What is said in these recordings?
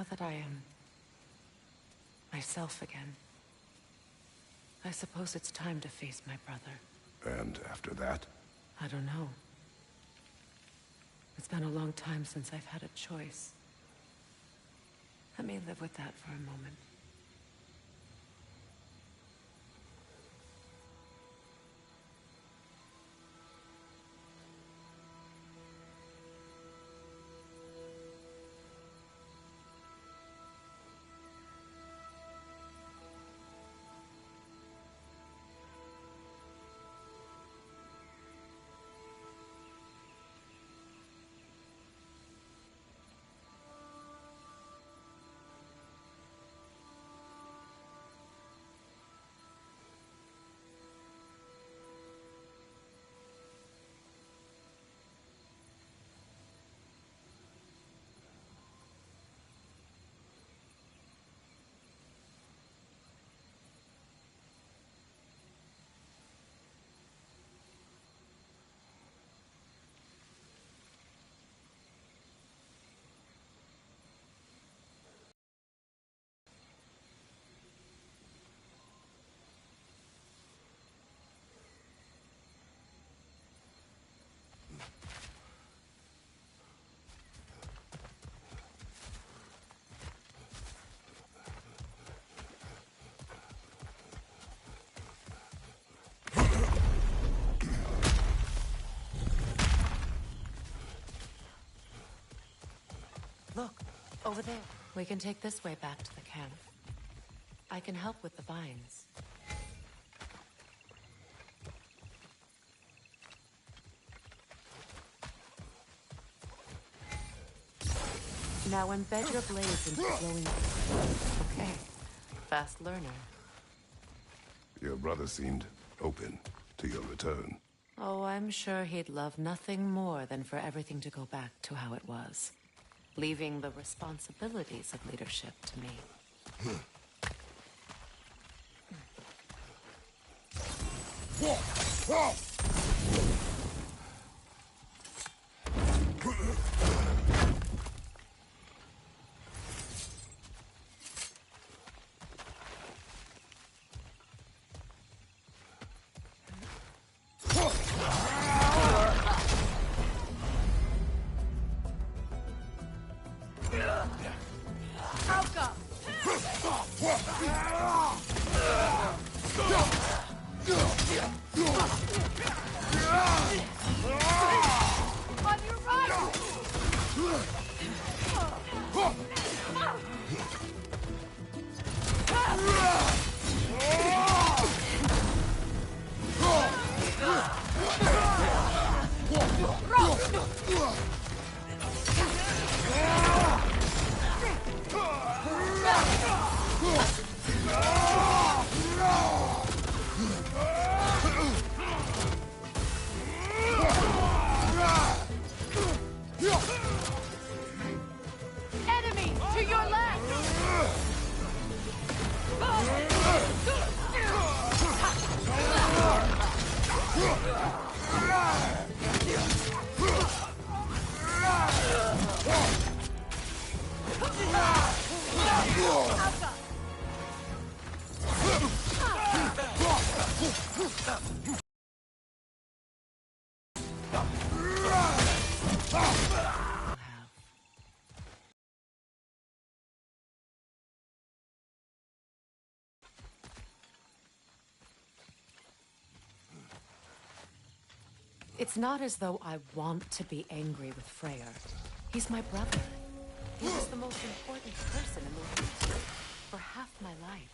Now that I am myself again, I suppose it's time to face my brother. And after that? I don't know. It's been a long time since I've had a choice. Let me live with that for a moment. Look, over there. We can take this way back to the camp. I can help with the vines. Now embed your blades into glowing... Okay. Fast learner. Your brother seemed open to your return. Oh, I'm sure he'd love nothing more than for everything to go back to how it was. Leaving the responsibilities of leadership to me. It's not as though I want to be angry with Freyr. He's my brother. He was the most important person in the world for half my life.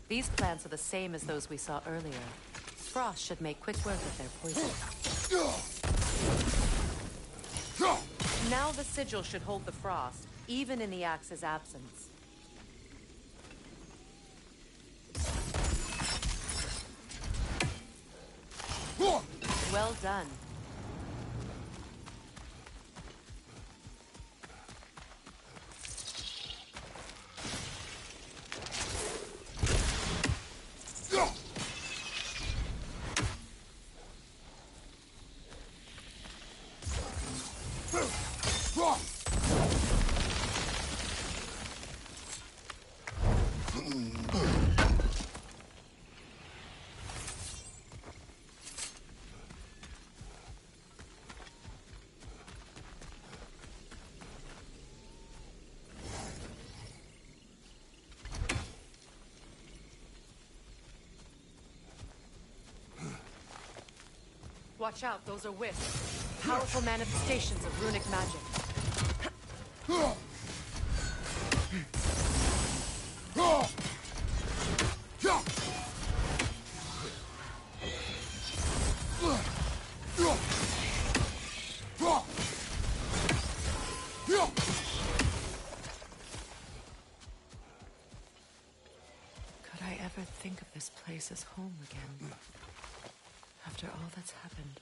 These plants are the same as those we saw earlier. Frost should make quick work of their poison. Now the sigil should hold the frost, even in the axe's absence. Well done. Watch out, those are wisps. Powerful manifestations of runic magic. Could I ever think of this place as home again? After all that's happened.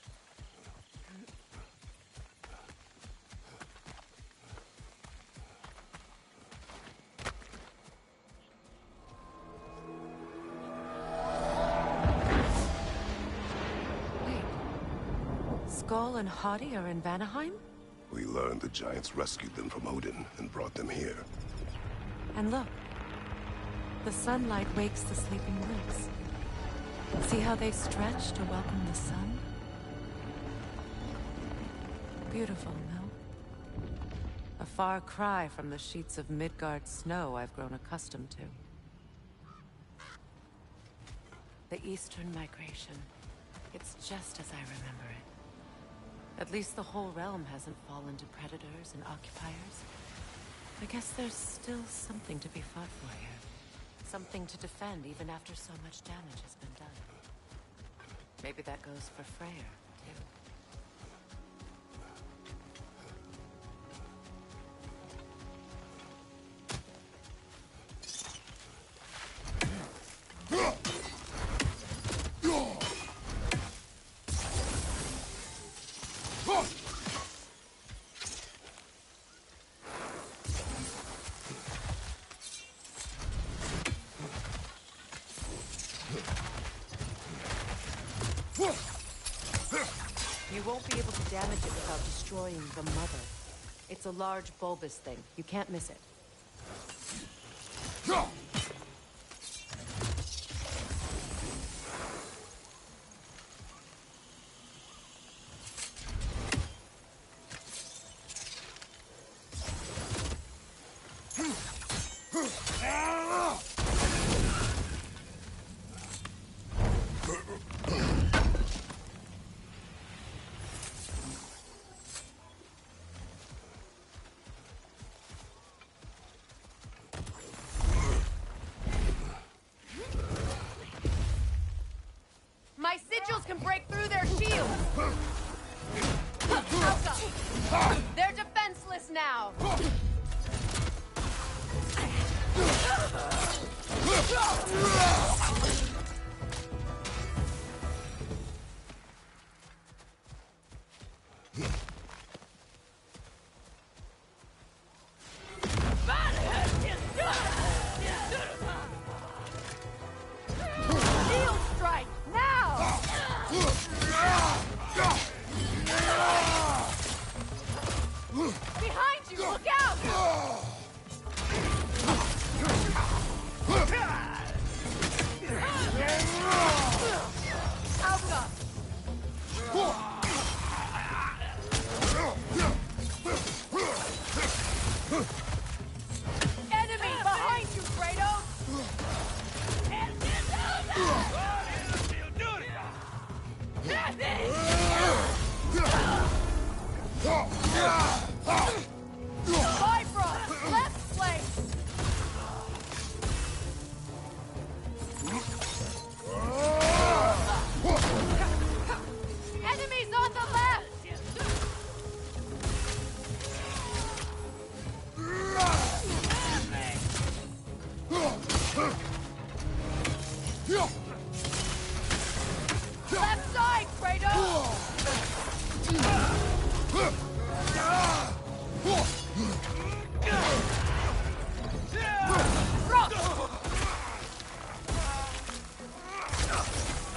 Wait. Skull and Hati are in Vanaheim? We learned the giants rescued them from Odin and brought them here. And look. The sunlight wakes the sleeping woods. See how they stretch to welcome the sun? Beautiful, no? A far cry from the sheets of Midgard snow I've grown accustomed to. The Eastern Migration. It's just as I remember it. At least the whole realm hasn't fallen to predators and occupiers. I guess there's still something to be fought for here. Something to defend even after so much damage has been done. Maybe that goes for Freyr, too. You won't be able to damage it without destroying the mother. It's a large bulbous thing. You can't miss it. My sigils can break through their shields! Alka! They're defenseless now! Shield strike! Now! Behind you! Look out!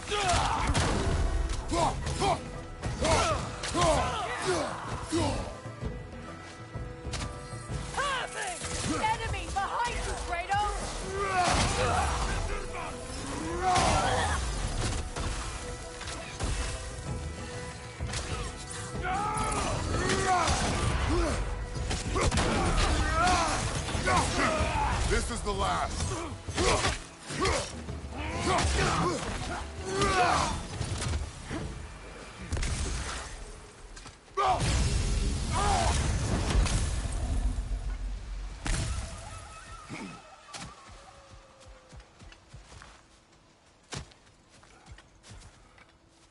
Enemy behind you, Kratos! This is the last.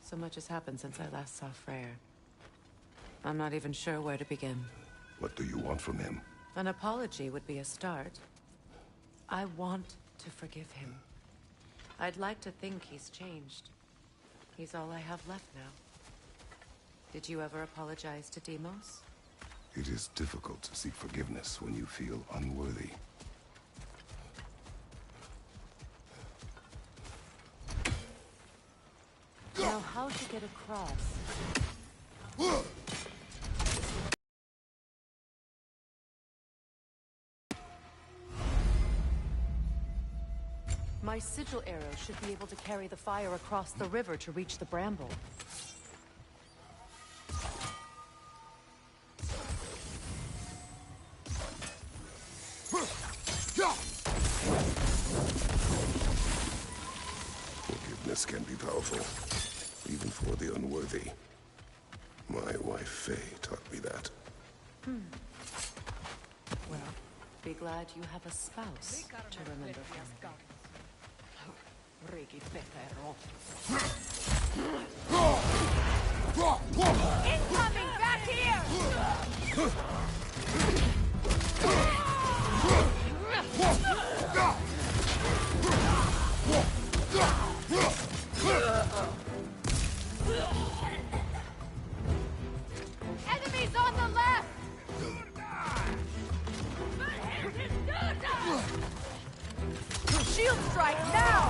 So much has happened since I last saw Freyr. I'm not even sure where to begin. What do you want from him? An apology would be a start. I want to forgive him. I'd like to think he's changed. He's all I have left now. Did you ever apologize to Deimos? It is difficult to seek forgiveness when you feel unworthy. Now, how to get across? My sigil arrow should be able to carry the fire across the river to reach the bramble. Forgiveness can be powerful, even for the unworthy. My wife Faye taught me that. Well, be glad you have a spouse to remember from. Incoming back here! Enemies on the left! Shield strike now!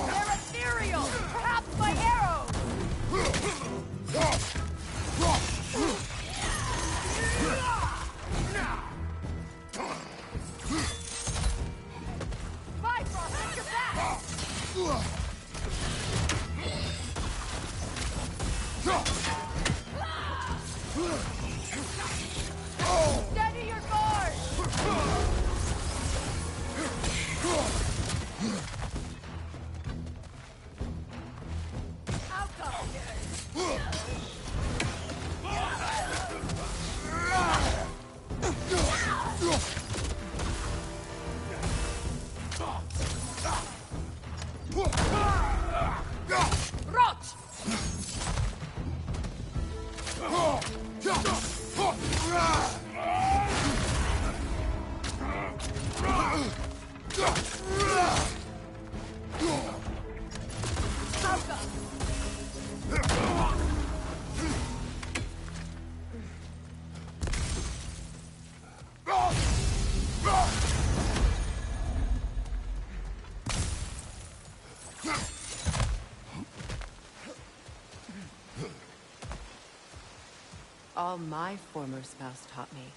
They're ethereal! Perhaps my arrows! Bifrost, at your back! Steady your guard! Rot! All my former spouse taught me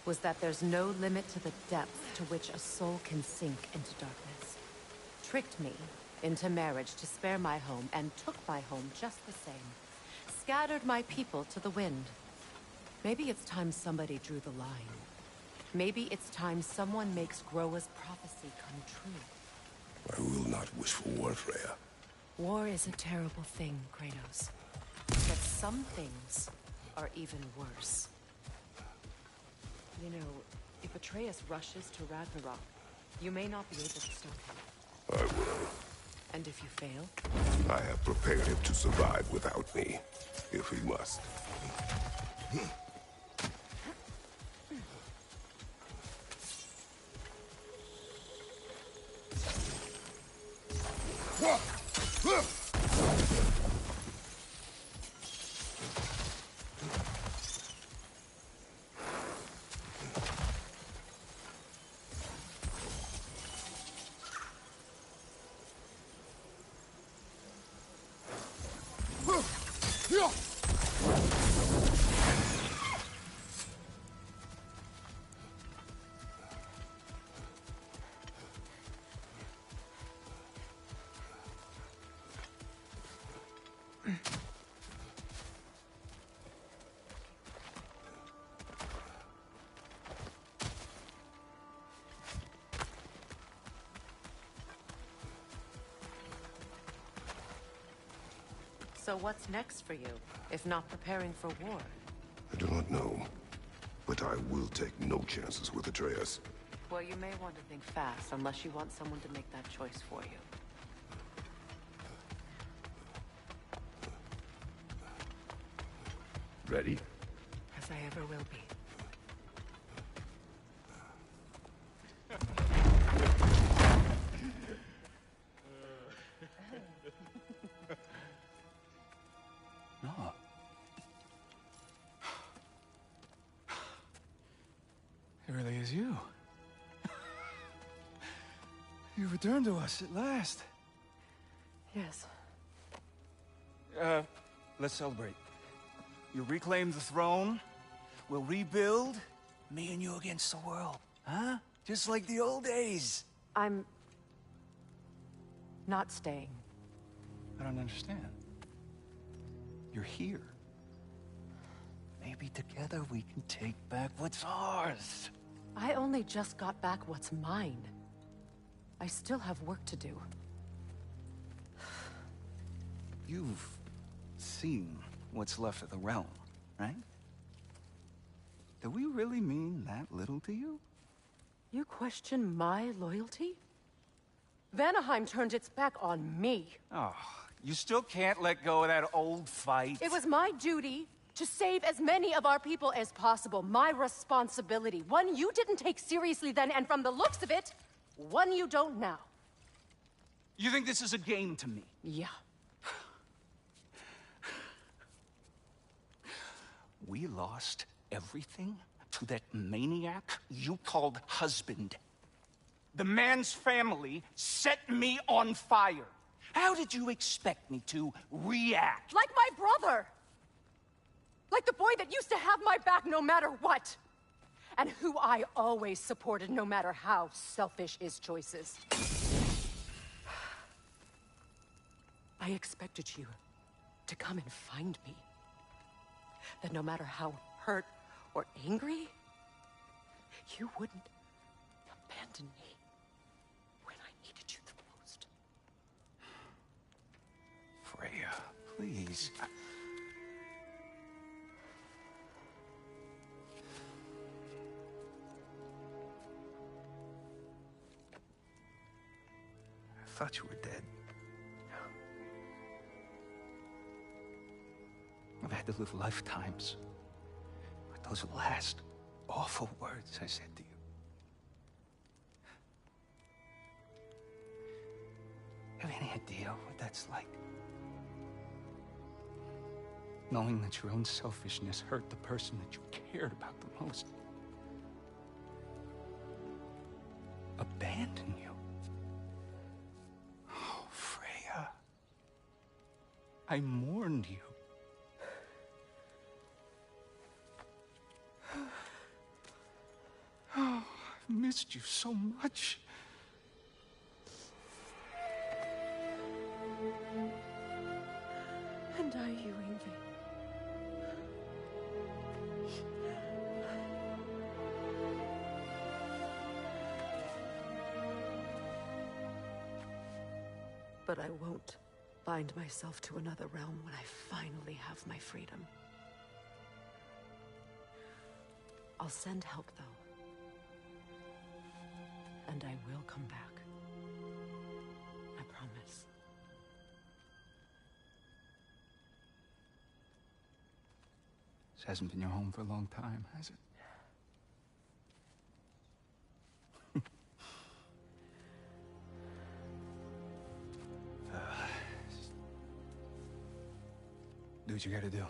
was that there's no limit to the depth to which a soul can sink into darkness. Tricked me into marriage to spare my home and took my home just the same. Scattered my people to the wind. Maybe it's time somebody drew the line. Maybe it's time someone makes Groa's prophecy come true. I will not wish for war, Freya. War is a terrible thing, Kratos. But some things are even worse. You know, if Atreus rushes to Ragnarok, you may not be able to stop him. I will. And if you fail? I have prepared him to survive without me, if he must. So what's next for you, if not preparing for war? I do not know, but I will take no chances with Atreus. Well, you may want to think fast, unless you want someone to make that choice for you. Ready? As I ever will be. No. It really is you. You returned to us at last. Yes. Let's celebrate. You reclaim the throne, we'll rebuild, me and you against the world. Huh? Just like the old days. I'm... not staying. I don't understand. You're here. Maybe together we can take back what's ours. I only just got back what's mine. I still have work to do. You've seen what's left of the realm, right? Do we really mean that little to you? You question my loyalty? Vanaheim turned its back on me. Oh, you still can't let go of that old fight. It was my duty to save as many of our people as possible. My responsibility. One you didn't take seriously then, and from the looks of it, one you don't now. You think this is a game to me? Yeah. We lost everything to that maniac you called husband. The man's family set me on fire. How did you expect me to react? Like my brother! Like the boy that used to have my back no matter what! And who I always supported no matter how selfish his choices. I expected you to come and find me. That no matter how hurt or angry, you wouldn't abandon me when I needed you the most. Freya, please. I thought you were dead. I've had to live lifetimes with those last awful words I said to you. Have any idea what that's like? Knowing that your own selfishness hurt the person that you cared about the most. Abandon you. Oh, Freya. I mourned you. Oh, I've missed you so much. And are you, Ingvi? But I won't bind myself to another realm when I finally have my freedom. I'll send help, though. And I will come back. I promise. This hasn't been your home for a long time, has it? Do what you gotta do.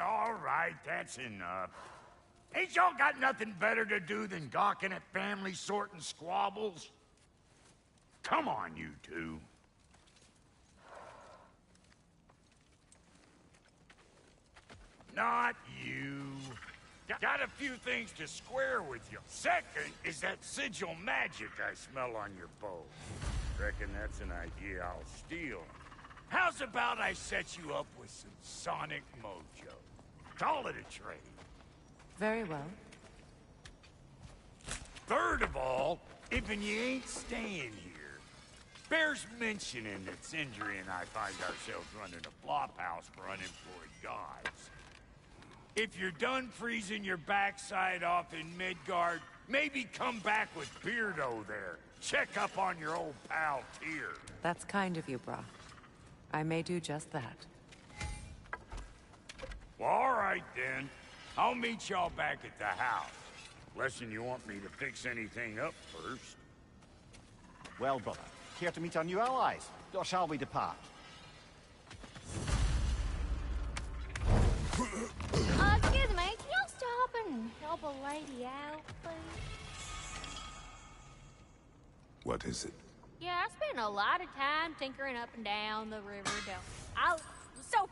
All right, that's enough. Ain't y'all got nothing better to do than gawking at family sorting squabbles? Come on, you two. Not you. Got a few things to square with you. Second is that sigil magic I smell on your bow. Reckon that's an idea I'll steal. How's about I set you up with some sonic mojo? Call it a trade. Very well. Third of all, if you ain't staying here, Bears mentioning that Sindri and I find ourselves running a flop house for unemployed gods. If you're done freezing your backside off in Midgard, maybe come back with Beardo there. Check up on your old pal Tyr. That's kind of you, Brock. I may do just that. Well, all right then. I'll meet y'all back at the house. Lesson you want me to fix anything up first. Well, brother, care to meet our new allies? Or shall we depart? Excuse me, can you stop and help a lady out, please? What is it? Yeah, I spend a lot of time tinkering up and down the river. I'm so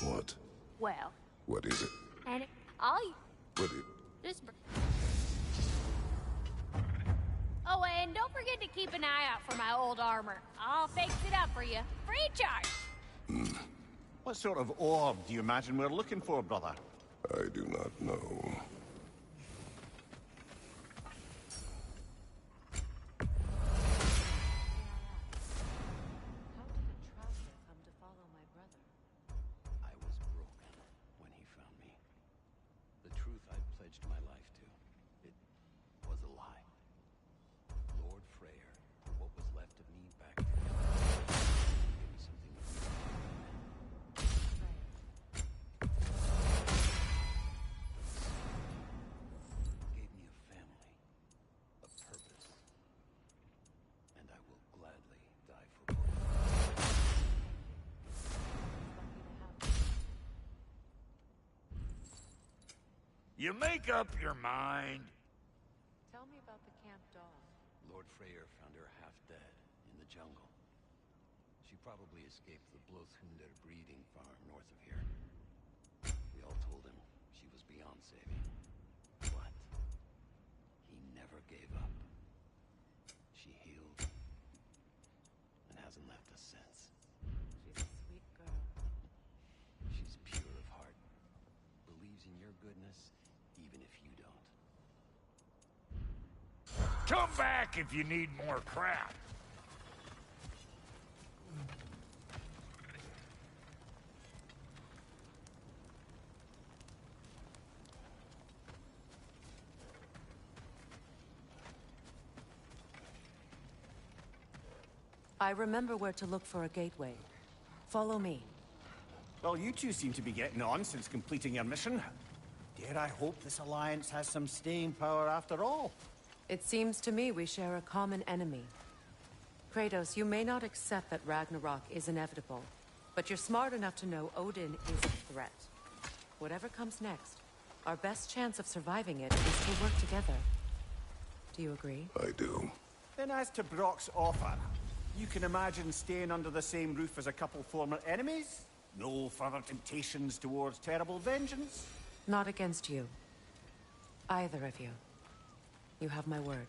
What? well, What is it? and all you What it... just. Oh, and don't forget to keep an eye out for my old armor. I'll fix it up for you, free of charge. What sort of orb do you imagine we're looking for, brother? I do not know. How did a traveler come to follow my brother? I was broken when he found me. The truth I pledged my life to, it was a lie. Lord Freyr put what was left of me back together. Gave me something gave me a family, a purpose, and I will gladly die for both. You make up your mind. Tell me about the camp dog. Lord Freyr found her half dead in the jungle. She probably escaped the Blothunder breeding farm north of here. We all told him she was beyond saving. But he never gave up. She healed and hasn't left us since. She's a sweet girl. She's pure of heart, believes in your goodness even if you don't. Come back if you need more crap. I remember where to look for a gateway. Follow me. Well, you two seem to be getting on since completing your mission. Dare I hope this alliance has some staying power after all? It seems to me we share a common enemy. Kratos, you may not accept that Ragnarok is inevitable, but you're smart enough to know Odin is a threat. Whatever comes next, our best chance of surviving it is to work together. Do you agree? I do. Then as to Brock's offer, you can imagine staying under the same roof as a couple former enemies? No further temptations towards terrible vengeance? Not against you. Either of you. You have my word.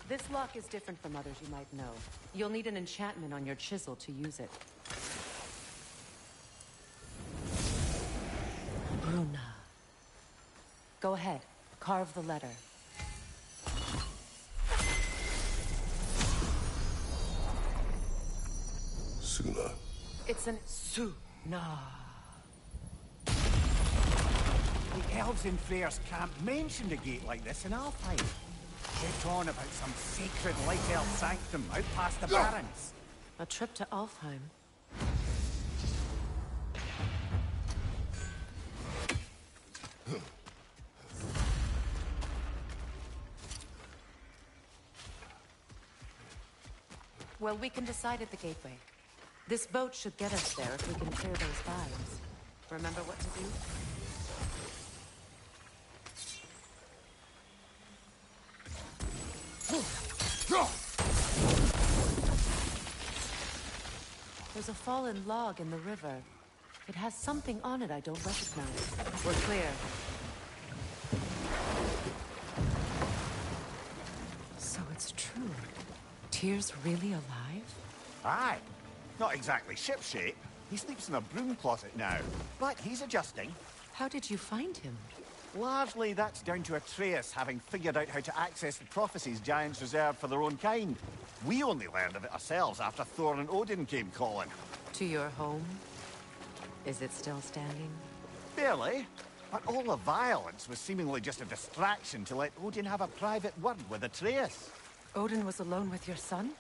This lock is different from others you might know. You'll need an enchantment on your chisel to use it. Bruna. Go ahead. Carve the letter. Suna. It's an Suna. The elves in Freyr's camp mentioned a gate like this in Alfheim. Kept on about some sacred light elf sanctum out past the Barrens. A trip to Alfheim. Well, we can decide at the gateway. This boat should get us there if we can clear those vines. Remember what to do? There's a fallen log in the river. It has something on it I don't recognize. We're clear. So it's true. Tyr's really alive? Aye. Not exactly shipshape. He sleeps in a broom closet now. But he's adjusting. How did you find him? Largely, that's down to Atreus having figured out how to access the prophecies giants reserved for their own kind. We only learned of it ourselves after Thor and Odin came calling. To your home? Is it still standing? Barely. But all the violence was seemingly just a distraction to let Odin have a private word with Atreus. Odin was alone with your son?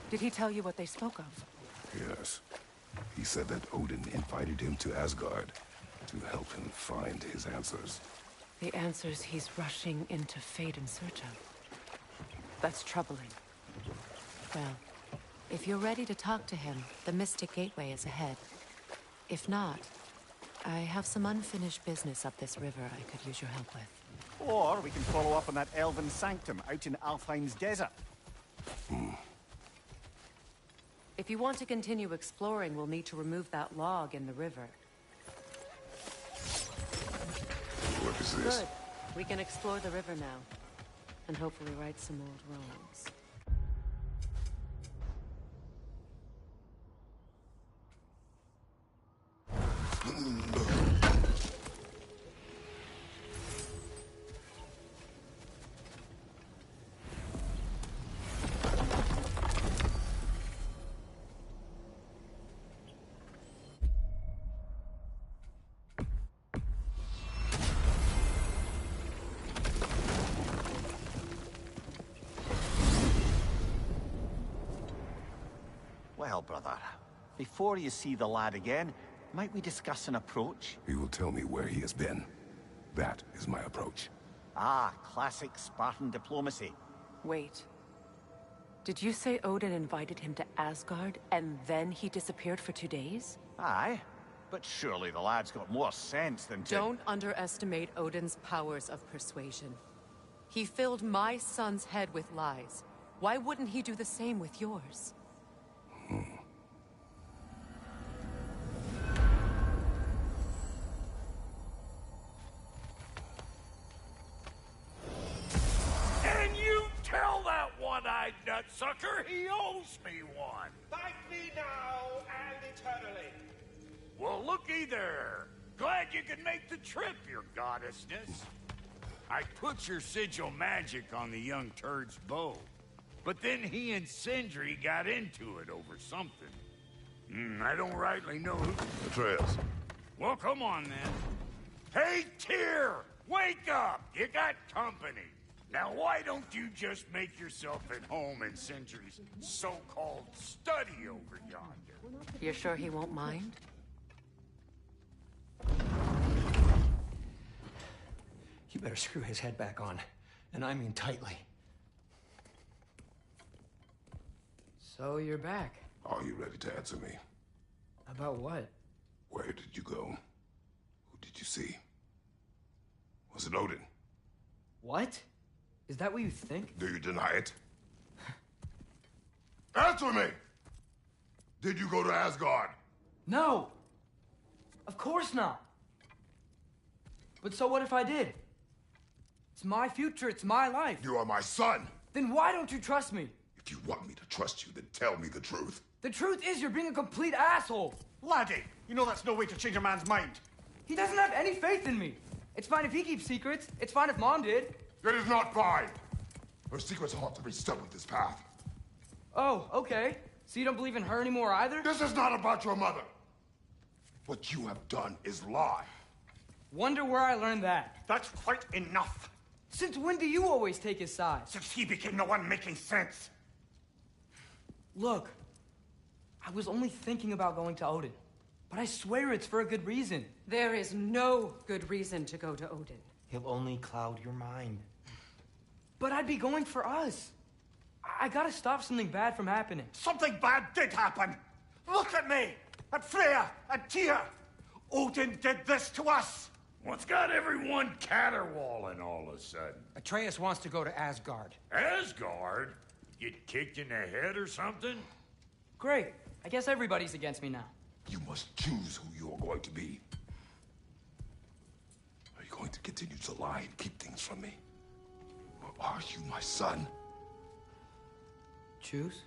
Did he tell you what they spoke of? Yes. He said that Odin invited him to Asgard to help him find his answers. The answers he's rushing into fate in search of. That's troubling. Well, if you're ready to talk to him, the Mystic Gateway is ahead. If not, I have some unfinished business up this river I could use your help with. Or we can follow up on that elven sanctum out in Alfheim's desert. If you want to continue exploring, we'll need to remove that log in the river. What is this? Good. We can explore the river now. And hopefully right some old wrongs. Well, brother, before you see the lad again, might we discuss an approach? He will tell me where he has been. That is my approach. Ah, classic Spartan diplomacy. Wait. Did you say Odin invited him to Asgard, and then he disappeared for 2 days? Aye, but surely the lad's got more sense than to... Don't underestimate Odin's powers of persuasion. He filled my son's head with lies. Why wouldn't he do the same with yours? And you tell that one-eyed nutsucker he owes me one. Thank me now and eternally. Well, looky there. Glad you could make the trip, your goddessness. I put your sigil magic on the young turd's bow. But then he and Sindri got into it over something. I don't rightly know who... Atreus. Well, come on, then. Hey, Tyr! Wake up! You got company. Now, why don't you just make yourself at home in Sindri's so-called study over yonder? You're sure he won't mind? You better screw his head back on, and I mean tightly. So you're back. Are you ready to answer me? About what? Where did you go? Who did you see? Was it Odin? What? Is that what you think? Do you deny it? Answer me! Did you go to Asgard? No! Of course not! But so what if I did? It's my future, it's my life. You are my son! Then why don't you trust me? If you want me to trust you, then tell me the truth. The truth is you're being a complete asshole. Laddie, you know that's no way to change a man's mind. He doesn't have any faith in me. It's fine if he keeps secrets. It's fine if Mom did. It is not fine. Her secrets ought to be stuck with this path. Oh, okay. So you don't believe in her anymore either? This is not about your mother. What you have done is lie. Wonder where I learned that. That's quite enough. Since when do you always take his side? Since he became the one making sense. Look, I was only thinking about going to Odin. But I swear it's for a good reason. There is no good reason to go to Odin. He'll only cloud your mind. But I'd be going for us. I gotta stop something bad from happening. Something bad did happen. Look at me, at Freya, at Tyr. Odin did this to us. What's got everyone caterwauling all of a sudden? Atreus wants to go to Asgard. Asgard? Get kicked in the head or something? Great. I guess everybody's against me now. You must choose who you are going to be. Are you going to continue to lie and keep things from me? Or are you my son? Choose?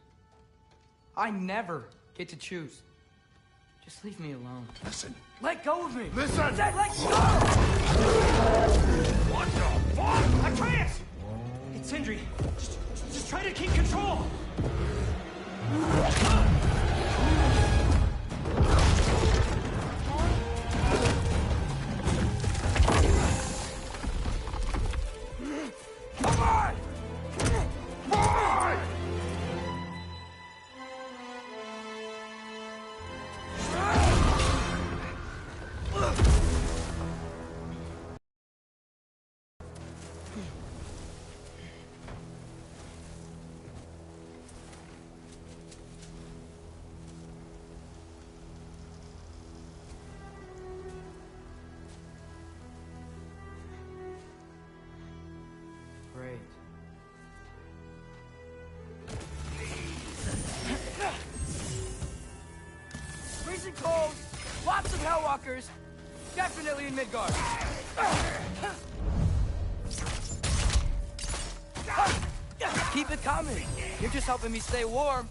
I never get to choose. Just leave me alone. Listen. Let go of me! Listen! I said let go! What the fuck? Atreus! It's Sindri. Just try to keep control. Come on! Boy! Great. Freezing cold, lots of Hellwalkers, definitely in Midgard. Keep it coming. You're just helping me stay warm.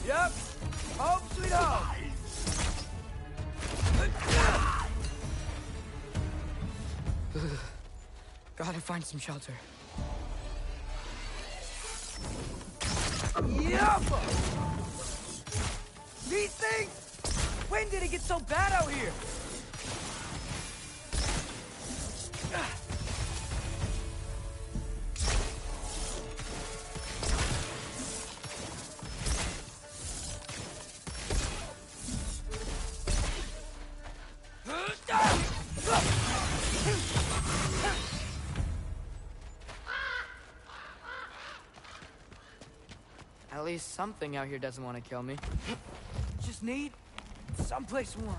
Yep. Home sweet home. Gotta find some shelter. Yep. These things? When did it get so bad out here? At least something out here doesn't want to kill me. Just need someplace warm.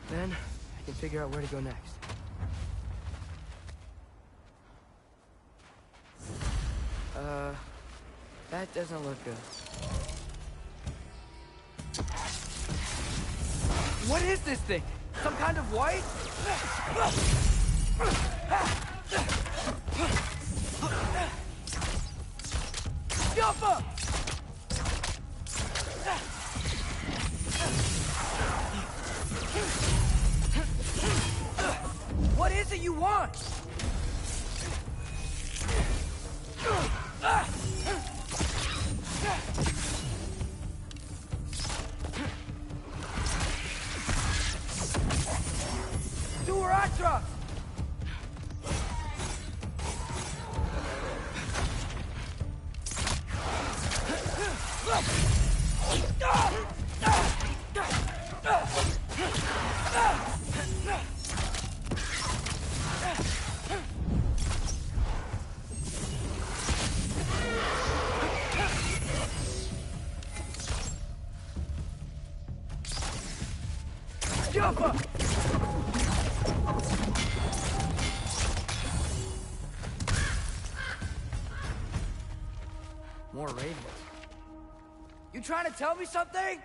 Then I can figure out where to go next. That doesn't look good. What is this thing? Some kind of white? Jumper! What is it you want? Duratra! More ravens. You trying to tell me something?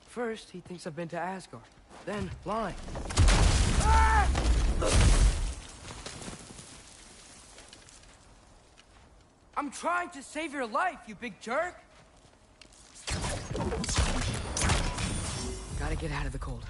First, he thinks I've been to Asgard. Then, lying. Ah! I'm trying to save your life, you big jerk! Gotta get out of the cold.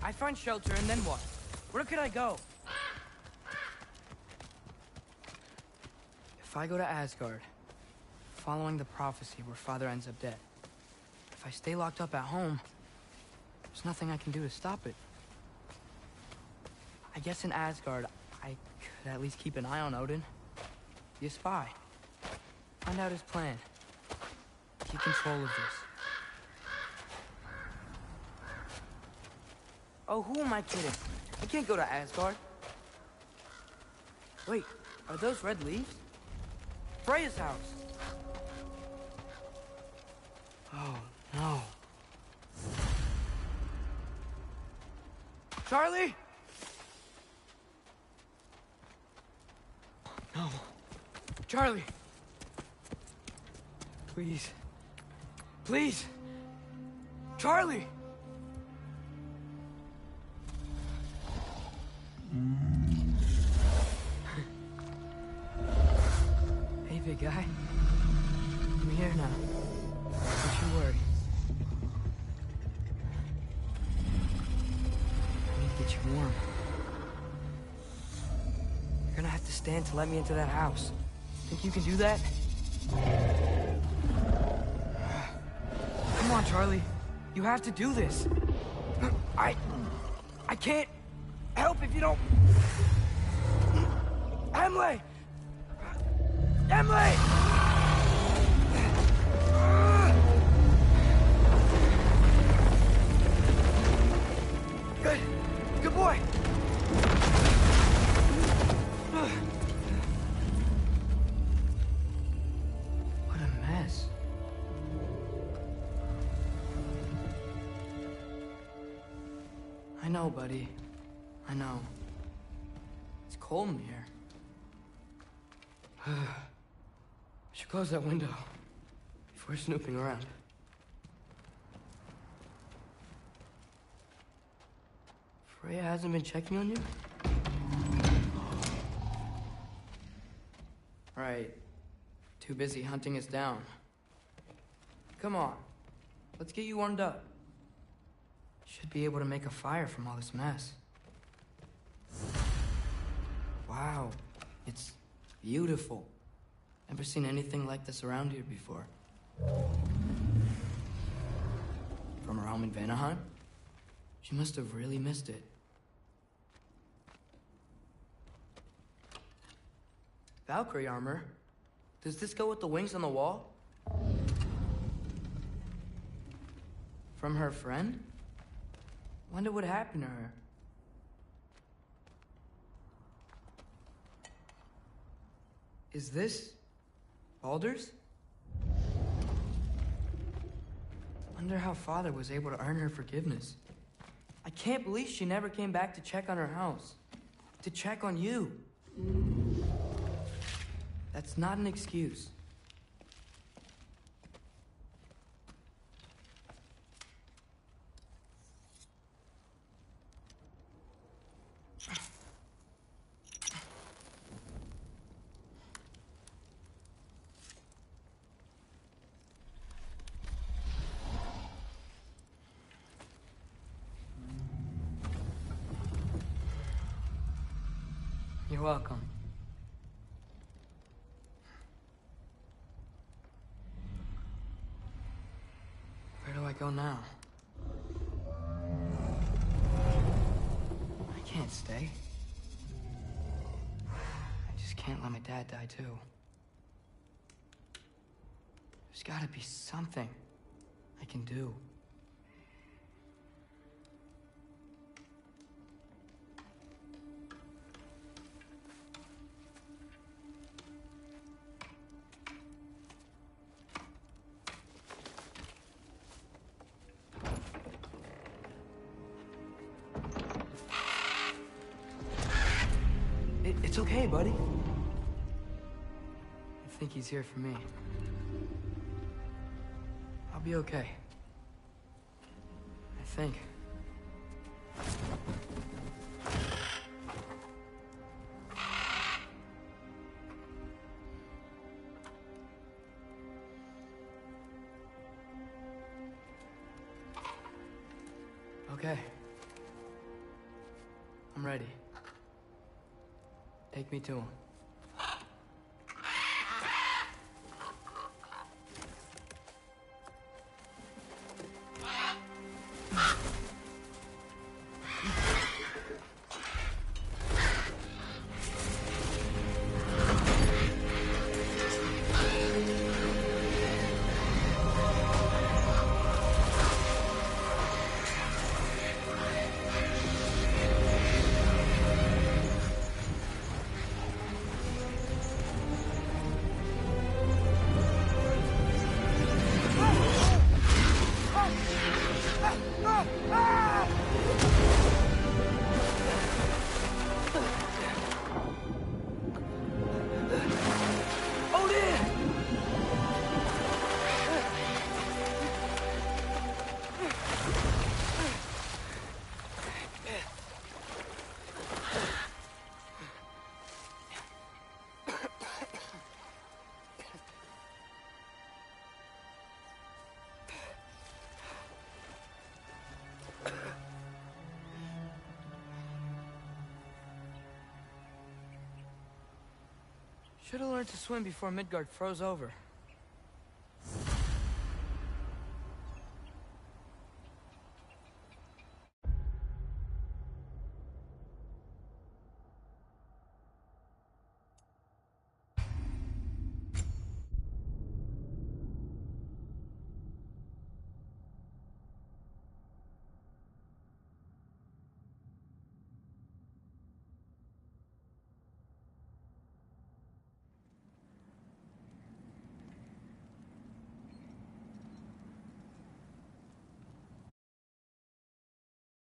I find shelter, and then what? Where could I go? If I go to Asgard, following the prophecy where Father ends up dead, if I stay locked up at home, there's nothing I can do to stop it. I guess in Asgard, I could at least keep an eye on Odin. Be a spy. Find out his plan. Keep control of this. Oh, who am I kidding? I can't go to Asgard. Wait, are those red leaves? Freya's house. Oh, no. Charlie? No. Charlie. Please. Please. Charlie! Hey, big guy. I'm here now. Don't you worry. I need to get you warm. You're gonna have to stand to let me into that house. Think you can do that? Come on, Charlie. You have to do this. I can't help if you don't... Emily! Emily! Good. Good boy. What a mess. I know, buddy. I know. It's cold in here. I should close that window before snooping around. Freya hasn't been checking on you? right. Too busy hunting us down. Come on. Let's get you warmed up. Should be able to make a fire from all this mess. Wow. It's beautiful. Never seen anything like this around here before. From her home in Vanaheim? She must have really missed it. Valkyrie armor? Does this go with the wings on the wall? From her friend? Wonder what happened to her. Is this Baldur's? Wonder how Father was able to earn her forgiveness. I can't believe she never came back to check on her house. To check on you. That's not an excuse. You're welcome. Where do I go now? I can't stay. I just can't let my dad die too. There's gotta be something I can do. It's okay, buddy. I think he's here for me. I'll be okay. I think. Okay. I'm ready. Take me to him. Should have learned to swim before Midgard froze over.